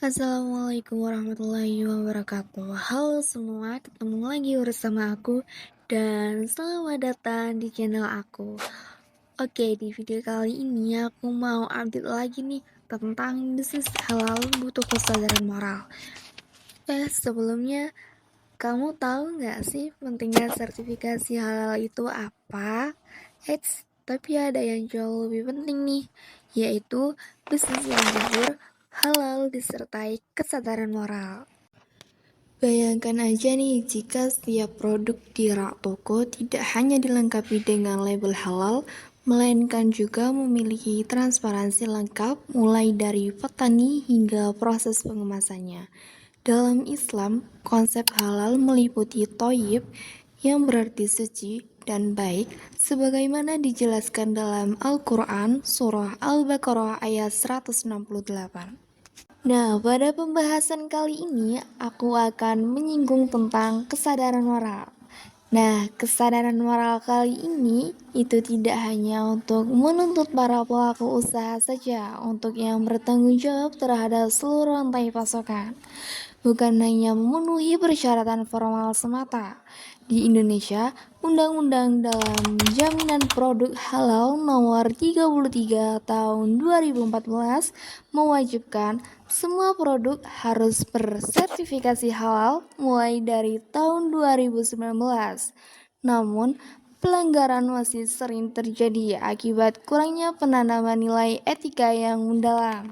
Assalamualaikum warahmatullahi wabarakatuh. Halo semua, ketemu lagi bersama aku dan selamat datang di channel aku. Oke, di video kali ini aku mau update lagi nih tentang bisnis halal butuh kesadaran moral. Sebelumnya kamu tahu nggak sih pentingnya sertifikasi halal itu apa? Tapi ada yang jauh lebih penting nih, yaitu bisnis yang jujur, halal, disertai kesadaran moral. Bayangkan aja nih jika setiap produk di rak toko tidak hanya dilengkapi dengan label halal, melainkan juga memiliki transparansi lengkap mulai dari petani hingga proses pengemasannya. Dalam Islam, konsep halal meliputi thayyib yang berarti suci dan baik sebagaimana dijelaskan dalam Al-Quran Surah Al-Baqarah ayat 168. Nah, pada pembahasan kali ini aku akan menyinggung tentang kesadaran moral. Nah, kesadaran moral kali ini itu tidak hanya untuk menuntut para pelaku usaha saja untuk yang bertanggung jawab terhadap seluruh rantai pasokan. Bukan hanya memenuhi persyaratan formal semata. Di Indonesia, Undang-Undang dalam Jaminan Produk Halal Nomor 33 Tahun 2014 mewajibkan semua produk harus bersertifikasi halal mulai dari tahun 2019. Namun, pelanggaran masih sering terjadi akibat kurangnya penanaman nilai etika yang mendalam.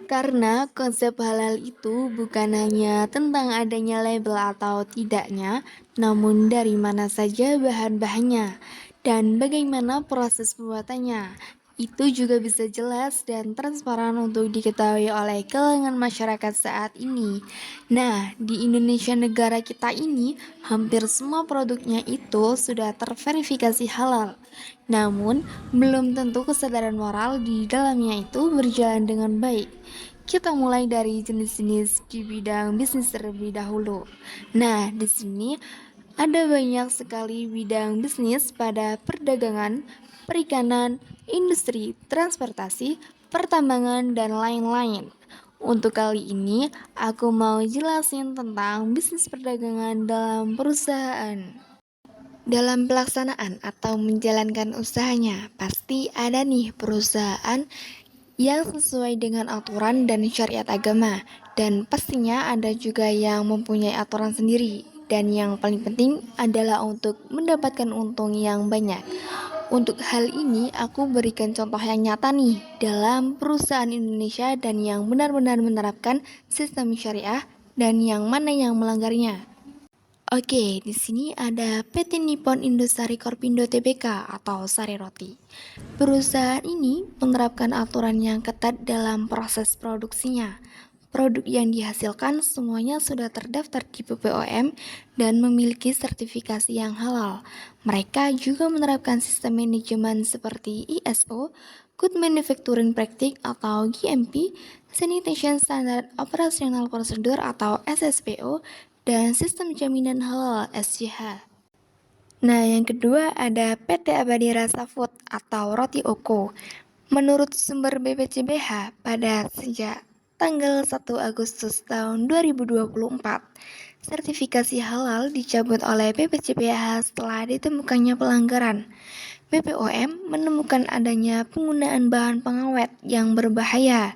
Karena konsep halal itu bukan hanya tentang adanya label atau tidaknya, namun dari mana saja bahan-bahannya dan bagaimana proses pembuatannya. Itu juga bisa jelas dan transparan untuk diketahui oleh kalangan masyarakat saat ini. Nah, di Indonesia negara kita ini, hampir semua produknya itu sudah terverifikasi halal. Namun, belum tentu kesadaran moral di dalamnya itu berjalan dengan baik. Kita mulai dari jenis-jenis di bidang bisnis terlebih dahulu. Nah, di sini ada banyak sekali bidang bisnis pada perdagangan, perikanan, industri, transportasi, pertambangan, dan lain-lain. Untuk kali ini, aku mau jelasin tentang bisnis perdagangan dalam perusahaan. Dalam pelaksanaan atau menjalankan usahanya, pasti ada nih perusahaan yang sesuai dengan aturan dan syariat agama, dan pastinya ada juga yang mempunyai aturan sendiri, dan yang paling penting adalah untuk mendapatkan untung yang banyak. Untuk hal ini, aku berikan contoh yang nyata nih dalam perusahaan Indonesia dan yang benar-benar menerapkan sistem syariah dan yang mana yang melanggarnya. Oke, di sini ada PT Nippon Indosari Korpindo Tbk atau Sari Roti. Perusahaan ini menerapkan aturan yang ketat dalam proses produksinya. Produk yang dihasilkan semuanya sudah terdaftar di BPOM dan memiliki sertifikasi yang halal. Mereka juga menerapkan sistem manajemen seperti ISO, Good Manufacturing Practice atau GMP, Sanitation Standard Operational Procedure atau SSPO, dan sistem jaminan halal SJH. Nah, yang kedua ada PT Abadi Rasa Food atau Roti Oko. Menurut sumber BPCBH, pada sejak tanggal 1 Agustus tahun 2024, sertifikasi halal dicabut oleh BPCBH setelah ditemukannya pelanggaran. BPOM menemukan adanya penggunaan bahan pengawet yang berbahaya.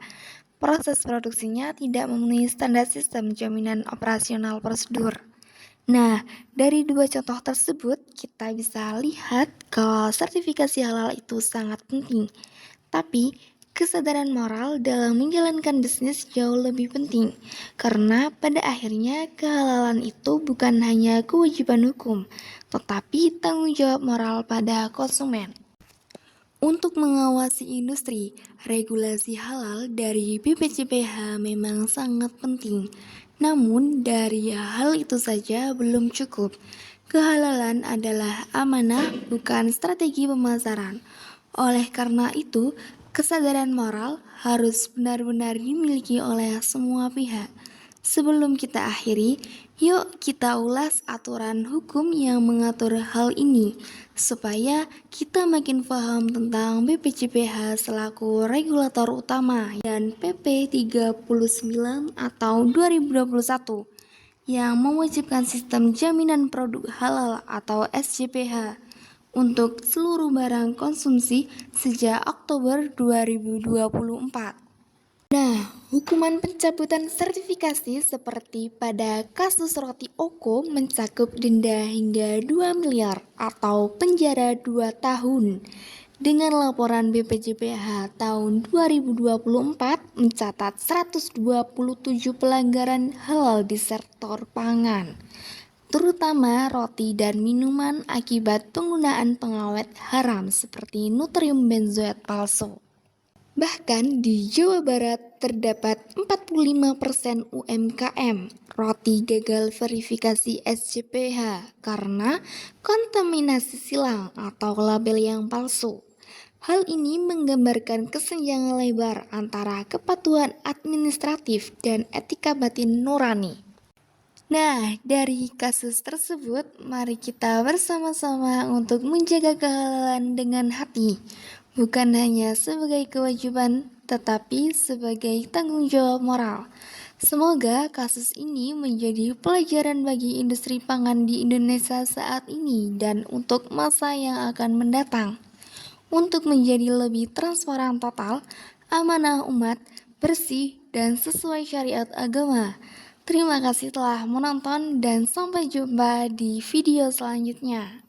Proses produksinya tidak memenuhi standar sistem jaminan operasional prosedur. Nah, dari dua contoh tersebut, kita bisa lihat kalau sertifikasi halal itu sangat penting. Tapi, kesadaran moral dalam menjalankan bisnis jauh lebih penting. Karena pada akhirnya kehalalan itu bukan hanya kewajiban hukum, tetapi tanggung jawab moral pada konsumen. Untuk mengawasi industri, regulasi halal dari BPCPH memang sangat penting. Namun, dari hal itu saja belum cukup. Kehalalan adalah amanah, bukan strategi pemasaran. Oleh karena itu, kesadaran moral harus benar-benar dimiliki oleh semua pihak. Sebelum kita akhiri, Yuk kita ulas aturan hukum yang mengatur hal ini, supaya kita makin paham tentang BPJPH selaku regulator utama dan PP 39 atau 2021 yang mewajibkan sistem jaminan produk halal atau SJPH untuk seluruh barang konsumsi sejak Oktober 2024. Nah, hukuman pencabutan sertifikasi seperti pada kasus roti Oko mencakup denda hingga 2 miliar atau penjara 2 tahun. Dengan laporan BPJPH tahun 2024 mencatat 127 pelanggaran halal di sektor pangan, terutama roti dan minuman akibat penggunaan pengawet haram seperti nutrium benzoat palsu. Bahkan di Jawa Barat terdapat 45% UMKM roti gagal verifikasi SJPH karena kontaminasi silang atau label yang palsu. Hal ini menggambarkan kesenjangan lebar antara kepatuhan administratif dan etika batin nurani. Nah, dari kasus tersebut, mari kita bersama-sama untuk menjaga kehalalan dengan hati, bukan hanya sebagai kewajiban, tetapi sebagai tanggung jawab moral. Semoga kasus ini menjadi pelajaran bagi industri pangan di Indonesia saat ini dan untuk masa yang akan mendatang. Untuk menjadi lebih transparan total, amanah umat, bersih, dan sesuai syariat agama. Terima kasih telah menonton dan sampai jumpa di video selanjutnya.